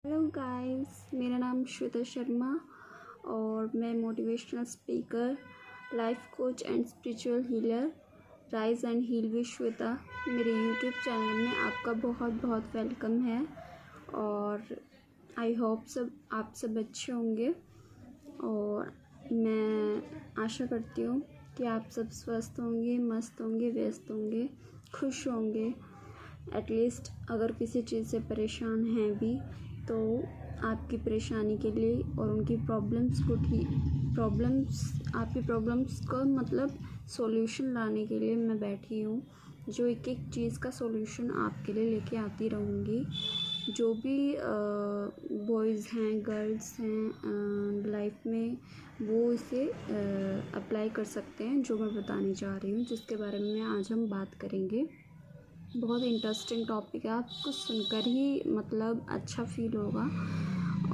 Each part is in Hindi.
हेलो गाइस, मेरा नाम श्वेता शर्मा और मैं motivational speaker, life coach and spiritual healer rise and heal with Shweta मेरे यूट्यूब चैनल में आपका बहुत बहुत वेलकम है। और आई होप आप सब अच्छे होंगे और मैं आशा करती हूँ कि आप सब स्वस्थ होंगे, मस्त होंगे, व्यस्त होंगे, खुश होंगे। एटलीस्ट अगर किसी चीज़ से परेशान हैं भी तो आपकी परेशानी के लिए और उनकी आपकी प्रॉब्लम्स का मतलब सॉल्यूशन लाने के लिए मैं बैठी हूँ, जो एक एक चीज़ का सॉल्यूशन आपके लिए लेके आती रहूँगी। जो भी बॉयज़ हैं, गर्ल्स हैं लाइफ में, वो इसे अप्लाई कर सकते हैं, जो मैं बताने जा रही हूँ, जिसके बारे में आज हम बात करेंगे। बहुत इंटरेस्टिंग टॉपिक है, आपको सुनकर ही मतलब अच्छा फील होगा।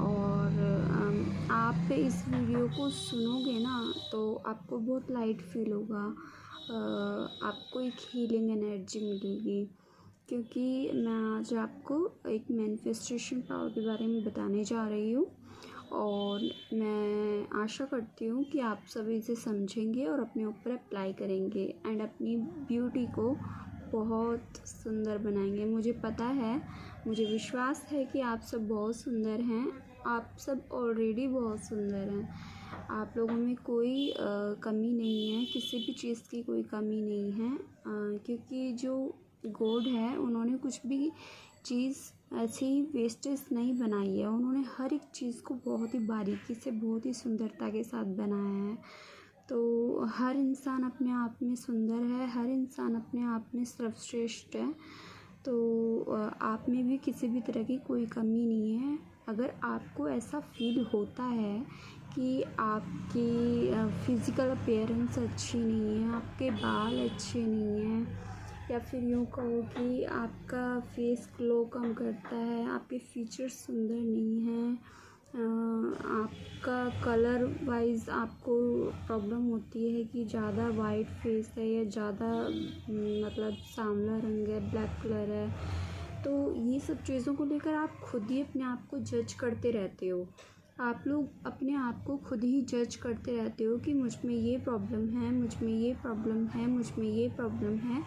और आप इस वीडियो को सुनोगे ना तो आपको बहुत लाइट फील होगा, आपको एक हीलिंग एनर्जी मिलेगी, क्योंकि मैं आज आपको एक मैनिफेस्टेशन पावर के बारे में बताने जा रही हूँ। और मैं आशा करती हूँ कि आप सभी इसे समझेंगे और अपने ऊपर अप्लाई करेंगे एंड अपनी ब्यूटी को बहुत सुंदर बनाएंगे। मुझे पता है, मुझे विश्वास है कि आप सब बहुत सुंदर हैं। आप सब ऑलरेडी बहुत सुंदर हैं। आप लोगों में कोई कमी नहीं है, किसी भी चीज़ की कोई कमी नहीं है, क्योंकि जो गॉड है उन्होंने कुछ भी चीज़ ऐसी वेस्टेज नहीं बनाई है। उन्होंने हर एक चीज़ को बहुत ही बारीकी से, बहुत ही सुंदरता के साथ बनाया है। तो हर इंसान अपने आप में सुंदर है, हर इंसान अपने आप में सर्वश्रेष्ठ है। तो आप में भी किसी भी तरह की कोई कमी नहीं है। अगर आपको ऐसा फील होता है कि आपकी फिज़िकल अपीयरेंस अच्छी नहीं है, आपके बाल अच्छे नहीं हैं, या फिर यूँ कहो कि आपका फेस ग्लो कम करता है, आपके फीचर्स सुंदर नहीं हैं, आपका कलर वाइज आपको प्रॉब्लम होती है कि ज़्यादा वाइट फेस है या ज़्यादा मतलब सांवला रंग है, ब्लैक कलर है, तो ये सब चीज़ों को लेकर आप खुद ही अपने आप को जज करते रहते हो। आप लोग अपने आप को खुद ही जज करते रहते हो कि मुझ में ये प्रॉब्लम है, मुझ में ये प्रॉब्लम है, मुझ में ये प्रॉब्लम है,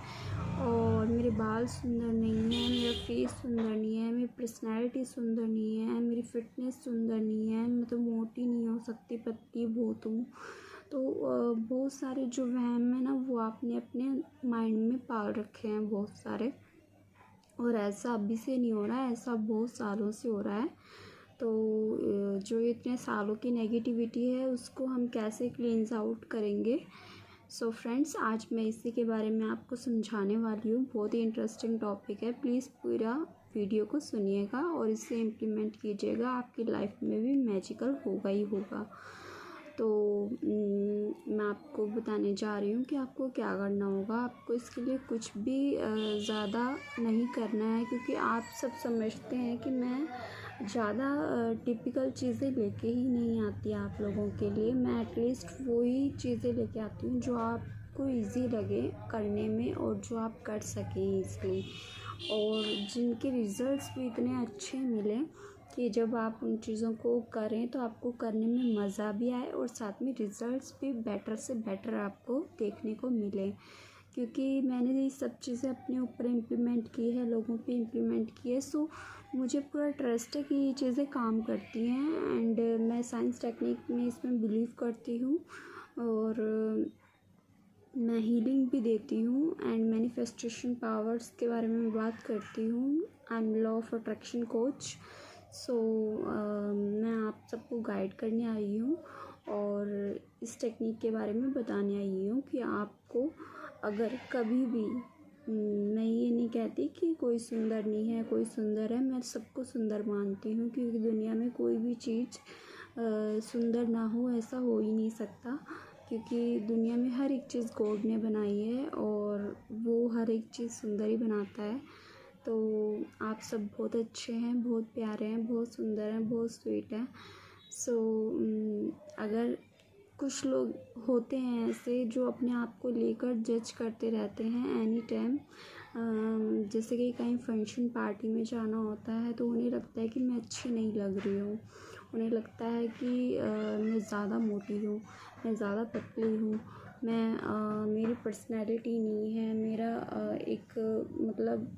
और मेरे बाल सुंदर नहीं है, मेरा फेस सुंदर नहीं है, मेरी पर्सनैलिटी सुंदर नहीं है, मेरी फिटनेस सुंदर नहीं है, मैं तो मोटी नहीं हो सकती, पतली बहुत हूँ। तो बहुत सारे जो वहम है ना, वो आपने अपने माइंड में पाल रखे हैं बहुत सारे। और ऐसा अभी से नहीं हो रहा है, ऐसा बहुत सालों से हो रहा है। तो जो इतने सालों की नेगेटिविटी है उसको हम कैसे क्लींस आउट करेंगे। सो फ्रेंड्स, आज मैं इसी के बारे में आपको समझाने वाली हूँ। बहुत ही इंटरेस्टिंग टॉपिक है, प्लीज़ पूरा वीडियो को सुनिएगा और इसे इम्प्लीमेंट कीजिएगा। आपकी लाइफ में भी मैजिकल होगा ही होगा। तो मैं आपको बताने जा रही हूँ कि आपको क्या करना होगा। आपको इसके लिए कुछ भी ज़्यादा नहीं करना है, क्योंकि आप सब समझते हैं कि मैं ज़्यादा टिपिकल चीज़ें लेके ही नहीं आती आप लोगों के लिए। मैं एटलीस्ट वही चीज़ें लेके आती हूँ जो आपको इजी लगे करने में और जो आप कर सकें ईज़िली, और जिनके रिज़ल्ट्स भी इतने अच्छे मिले कि जब आप उन चीज़ों को करें तो आपको करने में मज़ा भी आए और साथ में रिज़ल्ट्स भी बेटर से बेटर आपको देखने को मिले। क्योंकि मैंने ये सब चीज़ें अपने ऊपर इम्प्लीमेंट की है, लोगों पे इम्प्लीमेंट की है, सो मुझे पूरा ट्रस्ट है कि ये चीज़ें काम करती हैं। एंड मैं साइंस टेक्निक में इसमें बिलीव करती हूँ और मैं हीलिंग भी देती हूँ एंड मैनिफेस्टेशन पावर्स के बारे में बात करती हूँ। I am law of attraction coach. So मैं आप सबको गाइड करने आई हूँ और इस टेक्निक के बारे में बताने आई हूँ कि आपको अगर कभी भी मैं ये नहीं कहती कि कोई सुंदर नहीं है, कोई सुंदर है। मैं सबको सुंदर मानती हूँ, क्योंकि दुनिया में कोई भी चीज़ सुंदर ना हो ऐसा हो ही नहीं सकता, क्योंकि दुनिया में हर एक चीज़ गॉड ने बनाई है और वो हर एक चीज़ सुंदर ही बनाता है। तो आप सब बहुत अच्छे हैं, बहुत प्यारे हैं, बहुत सुंदर हैं, बहुत स्वीट हैं। सो अगर कुछ लोग होते हैं ऐसे जो अपने आप को लेकर जज करते रहते हैं एनी टाइम, जैसे कि कहीं फंक्शन पार्टी में जाना होता है तो उन्हें लगता है कि मैं अच्छी नहीं लग रही हूँ, उन्हें लगता है कि मैं ज़्यादा मोटी हूँ, मैं ज़्यादा पतली हूँ, मेरी पर्सनैलिटी नहीं है, मेरा एक मतलब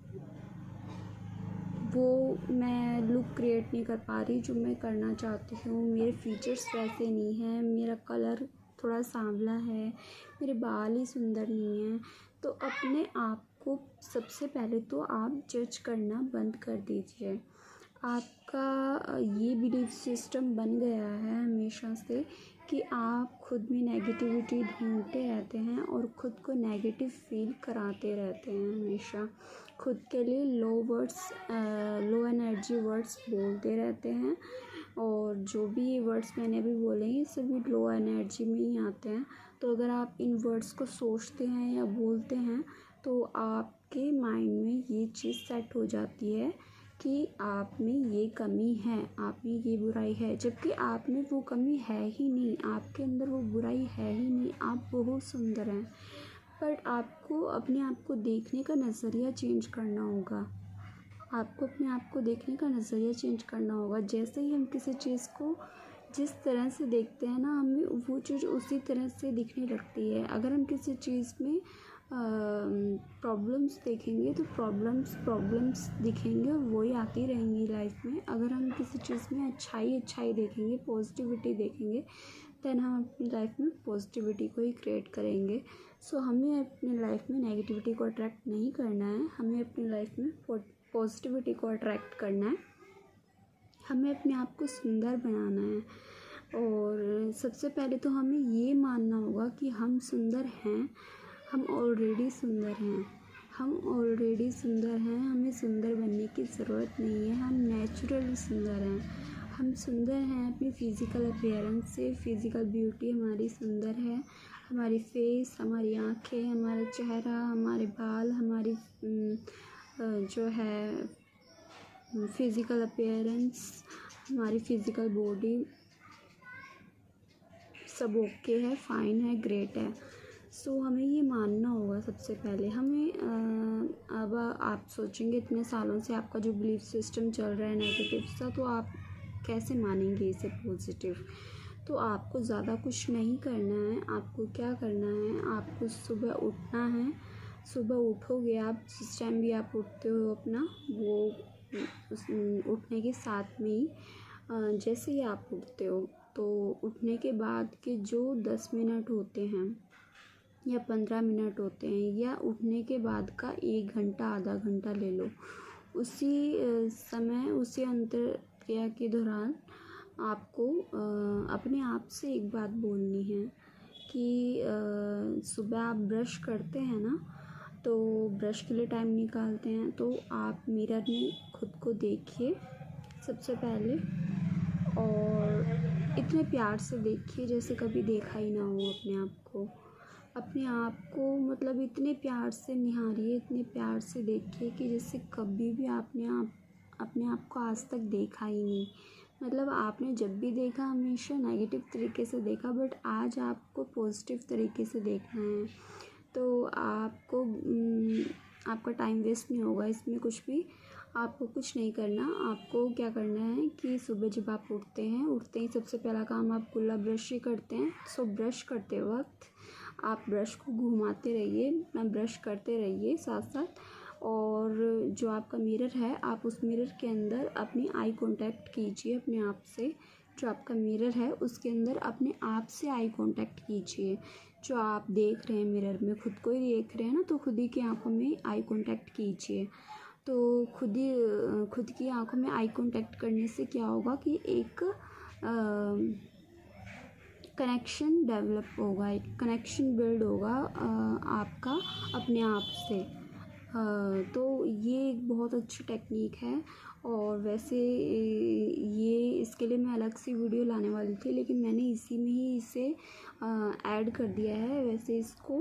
वो मैं लुक क्रिएट नहीं कर पा रही जो मैं करना चाहती हूँ, मेरे फीचर्स वैसे नहीं हैं, मेरा कलर थोड़ा सांवला है, मेरे बाल ही सुंदर नहीं हैं। तो अपने आप को सबसे पहले तो आप जज करना बंद कर दीजिए। आपका ये बिलीफ सिस्टम बन गया है हमेशा से कि आप खुद में नेगेटिविटी ढूंढते रहते हैं और ख़ुद को नेगेटिव फील कराते रहते हैं, हमेशा खुद के लिए लो एनर्जी वर्ड्स बोलते रहते हैं। और जो भी ये वर्ड्स मैंने अभी बोले हैं ये सभी लो एनर्जी में ही आते हैं। तो अगर आप इन वर्ड्स को सोचते हैं या बोलते हैं तो आपके माइंड में ये चीज़ सेट हो जाती है कि आप में ये कमी है, आप में ये बुराई है, जबकि आप में वो कमी है ही नहीं, आपके अंदर वो बुराई है ही नहीं, आप बहुत सुंदर हैं। पर आपको अपने आप को देखने का नज़रिया चेंज करना होगा, आपको अपने आप को देखने का नज़रिया चेंज करना होगा। जैसे ही हम किसी चीज़ को जिस तरह से देखते हैं ना, हमें वो चीज़ उसी तरह से दिखने लगती है। अगर हम किसी चीज़ में प्रॉब्लम्स देखेंगे तो प्रॉब्लम्स दिखेंगे और वही आती रहेंगी लाइफ में। अगर हम किसी चीज़ में अच्छाई देखेंगे, पॉजिटिविटी देखेंगे, देन हम अपनी लाइफ में पॉजिटिविटी को ही क्रिएट करेंगे। सो हमें अपनी लाइफ में नेगेटिविटी को अट्रैक्ट नहीं करना है, हमें अपनी लाइफ में पॉजिटिविटी को अट्रैक्ट करना है, हमें अपने आप को सुंदर बनाना है। और सबसे पहले तो हमें ये मानना होगा कि हम सुंदर हैं, हम ऑलरेडी सुंदर हैं, हमें सुंदर बनने की ज़रूरत नहीं है, हम नेचुरली सुंदर हैं, हम सुंदर हैं अपनी फ़िज़िकल अपीयरेंस से। फ़िज़िकल ब्यूटी हमारी सुंदर है, हमारी फेस, हमारी आँखें, हमारा चेहरा, हमारे बाल, हमारी जो है फ़िज़िकल अपीयरेंस, हमारी फ़िज़िकल बॉडी सब ओके है, फ़ाइन है, ग्रेट है। सो हमें ये मानना होगा सबसे पहले। हमें अब आप सोचेंगे इतने सालों से आपका जो बिलीफ सिस्टम चल रहा है नेगेटिव सा, तो आप कैसे मानेंगे इसे पॉजिटिव। तो आपको ज़्यादा कुछ नहीं करना है, आपको क्या करना है, आपको सुबह उठना है। सुबह उठोगे आप, जिस टाइम भी आप उठते हो अपना वो उठने के साथ में ही जैसे ही आप उठते हो तो उठने के बाद के जो 10 मिनट होते हैं या 15 मिनट होते हैं या उठने के बाद का 1 घंटा आधा घंटा ले लो, उसी समय उसी अंतर्क्रिया के दौरान आपको अपने आप से एक बात बोलनी है कि सुबह आप ब्रश करते हैं ना, तो ब्रश के लिए टाइम निकालते हैं तो आप मिरर में खुद को देखिए सबसे पहले, और इतने प्यार से देखिए जैसे कभी देखा ही ना हो अपने आप को मतलब इतने प्यार से निहारिए, इतने प्यार से देखिए कि जैसे कभी भी आपने अपने आप को आज तक देखा ही नहीं। मतलब आपने जब भी देखा हमेशा नेगेटिव तरीके से देखा, बट आज आपको पॉजिटिव तरीके से देखना है। तो आपका टाइम वेस्ट नहीं होगा इसमें कुछ भी, आपको कुछ नहीं करना। आपको क्या करना है कि सुबह जब आप उठते ही सबसे पहला काम आप कुल्ला ब्रश ही करते हैं। सो ब्रश करते वक्त आप ब्रश को घुमाते रहिए, ब्रश करते रहिए साथ साथ, और जो आपका मिरर है आप उस मिरर के अंदर अपनी आई कांटेक्ट कीजिए अपने आप से। जो आपका मिरर है उसके अंदर अपने आप से आई कांटेक्ट कीजिए। जो आप देख रहे हैं मिरर में खुद को ही देख रहे हैं ना, तो खुद ही की आंखों में आई कांटेक्ट कीजिए। तो खुद की आंखों में आई कांटेक्ट करने से क्या होगा कि एक कनेक्शन डेवलप होगा, एक कनेक्शन बिल्ड होगा आपका अपने आप से। तो ये एक बहुत अच्छी टेक्निक है। और वैसे इसके लिए मैं अलग से वीडियो लाने वाली थी, लेकिन मैंने इसी में ही इसे ऐड कर दिया है। वैसे इसको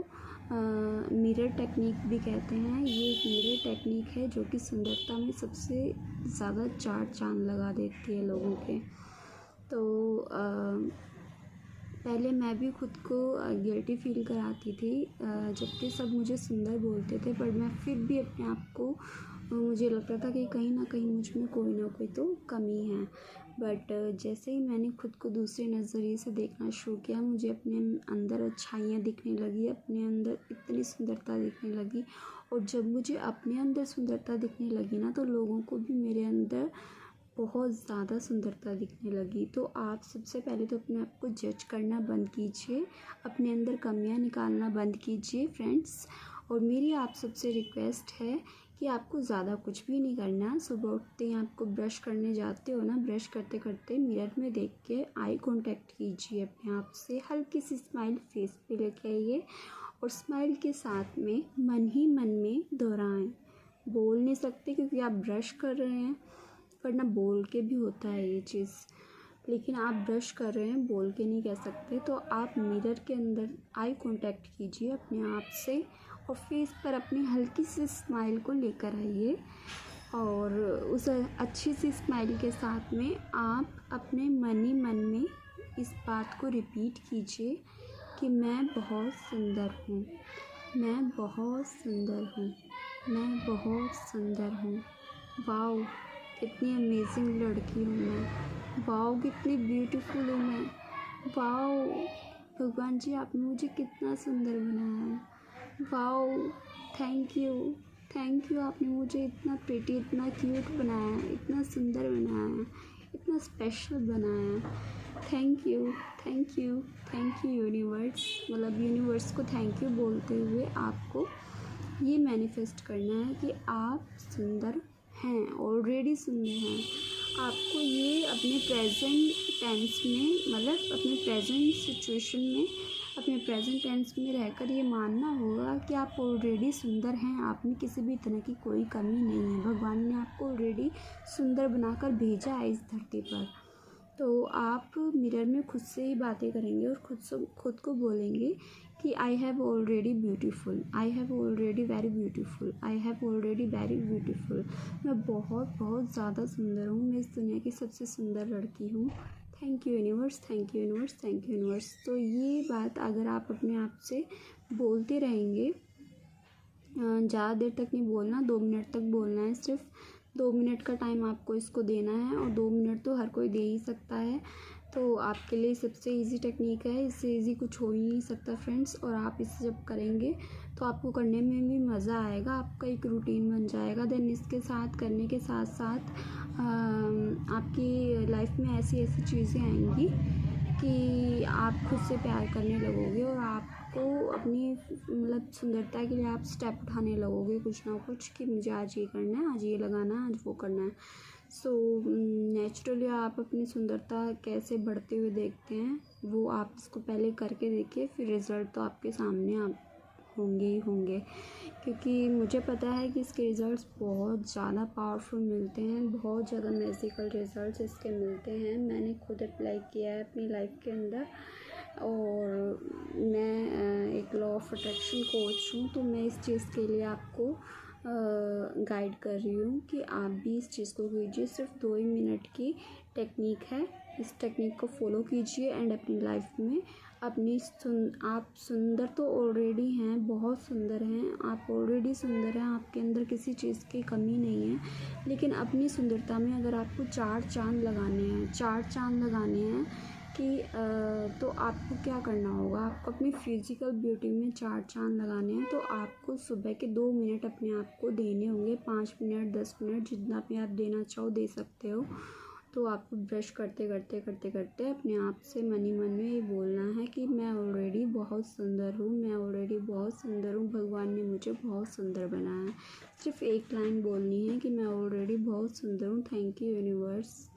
मिरर टेक्निक भी कहते हैं। ये एक मिरर टेक्निक है जो कि सुंदरता में सबसे ज़्यादा 4 चांद लगा देती है लोगों के। तो पहले मैं भी खुद को गिल्टी फील कराती थी, जबकि सब मुझे सुंदर बोलते थे, पर मैं फिर भी अपने आप को मुझे लगता था कि कहीं ना कहीं मुझ में कोई ना कोई तो कमी है। बट जैसे ही मैंने खुद को दूसरे नज़रिए से देखना शुरू किया, मुझे अपने अंदर अच्छाइयाँ दिखने लगी, अपने अंदर इतनी सुंदरता दिखने लगी। और जब मुझे अपने अंदर सुंदरता दिखने लगी ना, तो लोगों को भी मेरे अंदर बहुत ज़्यादा सुंदरता दिखने लगी। तो आप सबसे पहले तो अपने आप को जज करना बंद कीजिए, अपने अंदर कमियां निकालना बंद कीजिए फ्रेंड्स। और मेरी आप सबसे रिक्वेस्ट है कि आपको ज़्यादा कुछ भी नहीं करना। सुबह उठते ही आपको ब्रश करने जाते हो ना, ब्रश करते करते मिरर में देख के आई कांटेक्ट कीजिए अपने आप से, हल्की सी स्माइल फेस पे लेके आइए और स्माइल के साथ में मन ही मन में दोहराएं। बोल नहीं सकते क्योंकि आप ब्रश कर रहे हैं, वरना बोल के भी होता है ये चीज़, लेकिन आप ब्रश कर रहे हैं, बोल के नहीं कह सकते। तो आप मिरर के अंदर आई कांटेक्ट कीजिए अपने आप से और फेस पर अपनी हल्की सी स्माइल को लेकर आइए। और उस अच्छी सी स्माइल के साथ में आप अपने मन ही मन में इस बात को रिपीट कीजिए कि मैं बहुत सुंदर हूँ, मैं बहुत सुंदर हूँ, मैं बहुत सुंदर हूँ। वाओ, कितनी अमेजिंग लड़की हूँ मैं। वाओ, कितनी ब्यूटीफुल हूँ मैं। वाओ, भगवान जी आपने मुझे कितना सुंदर बनाया है। Wow, thank you, thank you, आपने मुझे इतना प्रिटी, इतना क्यूट बनाया है, इतना सुंदर बनाया है, इतना स्पेशल बनाया है। Thank you, thank you, thank you universe. मतलब यूनिवर्स को थैंक यू बोलते हुए आपको ये मैनिफेस्ट करना है कि आप सुंदर हैं, ऑलरेडी सुंदर हैं। आपको ये अपने प्रेजेंट टेंस में, मतलब अपने प्रेजेंट सिचुएशन में, अपने प्रेजेंट टेंस में रहकर ये मानना होगा कि आप ऑलरेडी सुंदर हैं। आप में किसी भी तरह की कोई कमी नहीं है। भगवान ने आपको ऑलरेडी सुंदर बनाकर भेजा है इस धरती पर। तो आप मिरर में खुद से ही बातें करेंगे और खुद को बोलेंगे कि I have already beautiful, I have already very beautiful, I have already very beautiful. मैं बहुत बहुत ज़्यादा सुंदर हूँ, मैं इस दुनिया की सबसे सुंदर लड़की हूँ। Thank you universe, thank you universe, thank you universe. तो ये बात अगर आप अपने आप से बोलते रहेंगे, ज़्यादा देर तक नहीं बोलना, 2 मिनट तक बोलना है, सिर्फ 2 मिनट का टाइम आपको इसको देना है। और 2 मिनट तो हर कोई दे ही सकता है। तो आपके लिए सबसे इजी टेक्निक है, इससे इजी कुछ हो ही नहीं सकता फ्रेंड्स। और आप इसे जब करेंगे तो आपको करने में भी मज़ा आएगा, आपका एक रूटीन बन जाएगा। देन इसके साथ करने के साथ साथ आपकी लाइफ में ऐसी ऐसी चीज़ें आएंगी कि आप खुद से प्यार करने लगोगे और आपको अपनी मतलब सुंदरता के लिए आप स्टेप उठाने लगोगे कुछ ना कुछ, कि मुझे आज ये करना है, आज ये लगाना है, आज वो करना है। सो नेचुरली आप अपनी सुंदरता कैसे बढ़ते हुए देखते हैं, वो आप इसको पहले करके देखिए, फिर रिज़ल्ट तो आपके सामने आप होंगे ही होंगे। क्योंकि मुझे पता है कि इसके रिज़ल्ट्स बहुत ज़्यादा पावरफुल मिलते हैं, बहुत ज़्यादा मैजिकल रिज़ल्ट्स इसके मिलते हैं। मैंने खुद अप्लाई किया है अपनी लाइफ के अंदर। और मैं एक लॉ ऑफ अट्रैक्शन कोच हूँ, तो मैं इस चीज़ के लिए आपको गाइड कर रही हूँ कि आप भी इस चीज़ को कीजिए। सिर्फ 2 ही मिनट की टेक्निक है, इस टेक्निक को फॉलो कीजिए एंड अपनी लाइफ में आप सुंदर तो ऑलरेडी हैं, बहुत सुंदर हैं, आप ऑलरेडी सुंदर हैं, आपके अंदर किसी चीज़ की कमी नहीं है। लेकिन अपनी सुंदरता में अगर आपको 4 चाँद लगाने हैं कि तो आपको क्या करना होगा, आपको अपनी फिज़िकल ब्यूटी में 4 चाँद लगाने हैं। तो आपको सुबह के 2 मिनट अपने आप को देने होंगे, 5 मिनट, 10 मिनट, जितना भी आप देना चाहो दे सकते हो। तो आपको ब्रश करते अपने आप से मन ही मन में ये बोलना है कि मैं ऑलरेडी बहुत सुंदर हूँ, मैं ऑलरेडी बहुत सुंदर हूँ, भगवान ने मुझे बहुत सुंदर बनाया है। सिर्फ एक लाइन बोलनी है कि मैं ऑलरेडी बहुत सुंदर हूँ, थैंक यू यूनिवर्स।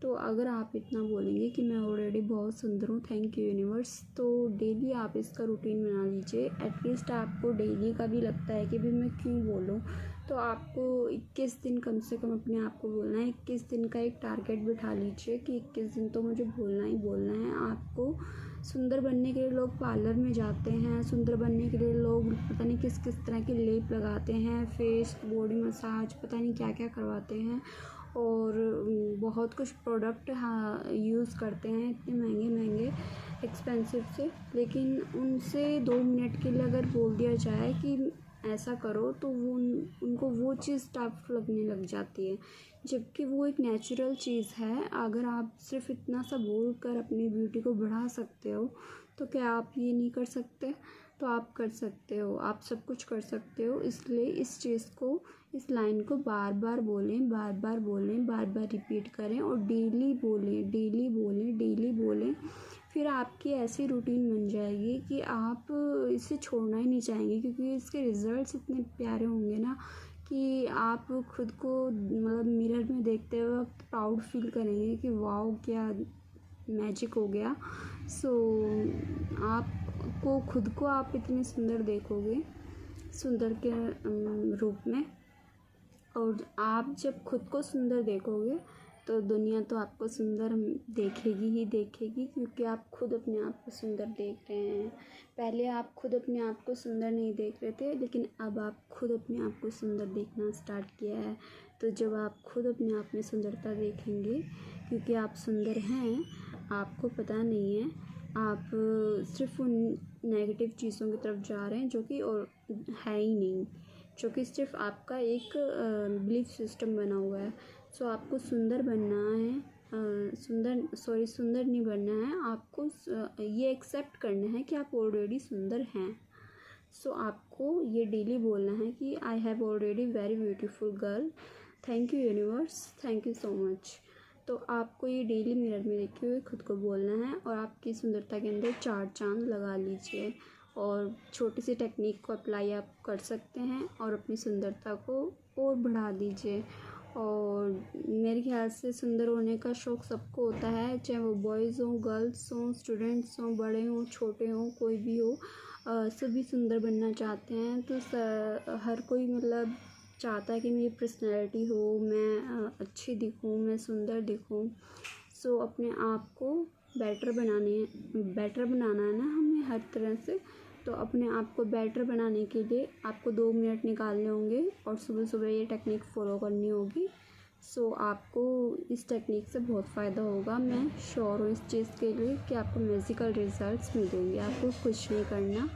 तो अगर आप इतना बोलेंगे कि मैं ऑलरेडी बहुत सुंदर हूँ, थैंक यू यूनिवर्स, तो डेली आप इसका रूटीन बना लीजिए। एटलीस्ट आपको डेली का भी लगता है कि भी मैं क्यों बोलूँ, तो आपको 21 दिन कम से कम अपने आप को बोलना है। 21 दिन का एक टारगेट बिठा लीजिए कि 21 दिन तो मुझे बोलना ही बोलना है। आपको सुंदर बनने के लिए लोग पार्लर में जाते हैं, सुंदर बनने के लिए लोग पता नहीं किस किस तरह के लेप लगाते हैं, फेस बॉडी मसाज पता नहीं क्या क्या करवाते हैं, और बहुत कुछ प्रोडक्ट यूज़ करते हैं इतने महंगे महंगे एक्सपेंसिव से, लेकिन उनसे 2 मिनट के लिए अगर बोल दिया जाए कि ऐसा करो तो वो उनको वो चीज़ टफ लगने लग जाती है, जबकि वो एक नेचुरल चीज़ है। अगर आप सिर्फ इतना सा बोल कर अपनी ब्यूटी को बढ़ा सकते हो तो क्या आप ये नहीं कर सकते? तो आप कर सकते हो, आप सब कुछ कर सकते हो। इसलिए इस चीज़ को, इस लाइन को बार बार बोलें, बार बार बोलें, बार बार रिपीट करें और डेली बोलें, डेली बोलें, डेली बोलें। फिर आपकी ऐसी रूटीन बन जाएगी कि आप इसे छोड़ना ही नहीं चाहेंगे, क्योंकि इसके रिज़ल्ट्स इतने प्यारे होंगे ना कि आप खुद को मतलब मिरर में देखते वक्त प्राउड फील करेंगे कि वाओ क्या मैजिक हो गया। सो आपको खुद को आप इतने सुंदर देखोगे, सुंदर के रूप में। और आप जब खुद को सुंदर देखोगे तो दुनिया तो आपको सुंदर देखेगी ही देखेगी, क्योंकि आप खुद अपने आप को सुंदर देख रहे हैं। पहले आप खुद अपने आप को सुंदर नहीं देख रहे थे, लेकिन अब आप खुद अपने आप को सुंदर देखना स्टार्ट किया है। तो जब आप खुद अपने आप में सुंदरता देखेंगे, क्योंकि आप सुंदर हैं, आपको पता नहीं है, आप सिर्फ उन नेगेटिव चीज़ों की तरफ जा रहे हैं जो कि और है ही नहीं, जो कि सिर्फ आपका एक बिलीफ सिस्टम बना हुआ है। सो आपको सुंदर बनना है, सुंदर नहीं बनना है, आपको ये एक्सेप्ट करना है कि आप ऑलरेडी सुंदर हैं। सो आपको ये डेली बोलना है कि I have already very beautiful girl, thank you universe, thank you so much. तो आपको ये डेली मिरर में देखे हुए खुद को बोलना है और आपकी सुंदरता के अंदर 4 चांद लगा लीजिए। और छोटी सी टेक्निक को अप्लाई आप कर सकते हैं और अपनी सुंदरता को और बढ़ा दीजिए। और मेरे ख्याल से सुंदर होने का शौक़ सबको होता है, चाहे वो बॉयज़ हों, गर्ल्स हों, स्टूडेंट्स हों, बड़े हों, छोटे हों, कोई भी हो, सभी सुंदर बनना चाहते हैं। तो हर कोई मतलब चाहता है कि मेरी पर्सनैलिटी हो, मैं अच्छी दिखूँ, मैं सुंदर दिखूँ। सो अपने आप को बेटर बनाना है ना हमें हर तरह से। तो अपने आप को बेटर बनाने के लिए आपको 2 मिनट निकालने होंगे और सुबह सुबह ये टेक्निक फ़ॉलो करनी होगी। सो आपको इस टेक्निक से बहुत फ़ायदा होगा, मैं श्योर हूँ इस चीज़ के लिए कि आपको मैजिकल रिज़ल्ट्स मिलेंगे। आपको कुछ नहीं करना,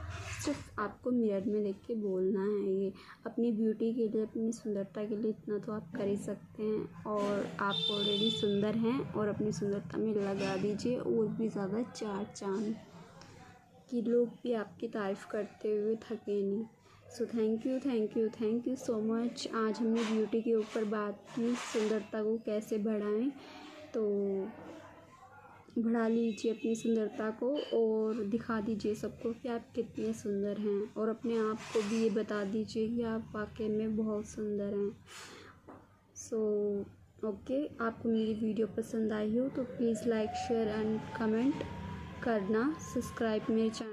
सिर्फ आपको मिरर में देख के बोलना है ये। अपनी ब्यूटी के लिए, अपनी सुंदरता के लिए इतना तो आप कर ही सकते हैं। और आप ऑलरेडी सुंदर हैं और अपनी सुंदरता में लगा दीजिए और भी ज़्यादा 4 चाँद कि लोग भी आपकी तारीफ़ करते हुए थके नहीं। So thank you so much. आज हमने ब्यूटी के ऊपर बात की, सुंदरता को कैसे बढ़ाएं। तो बढ़ा लीजिए अपनी सुंदरता को और दिखा दीजिए सबको कि आप कितने सुंदर हैं, और अपने आप को भी ये बता दीजिए कि आप वाकई में बहुत सुंदर हैं। सो ओके, आपको मेरी वीडियो पसंद आई हो तो please like, share and comment करना, सब्सक्राइब मेरे चैनल।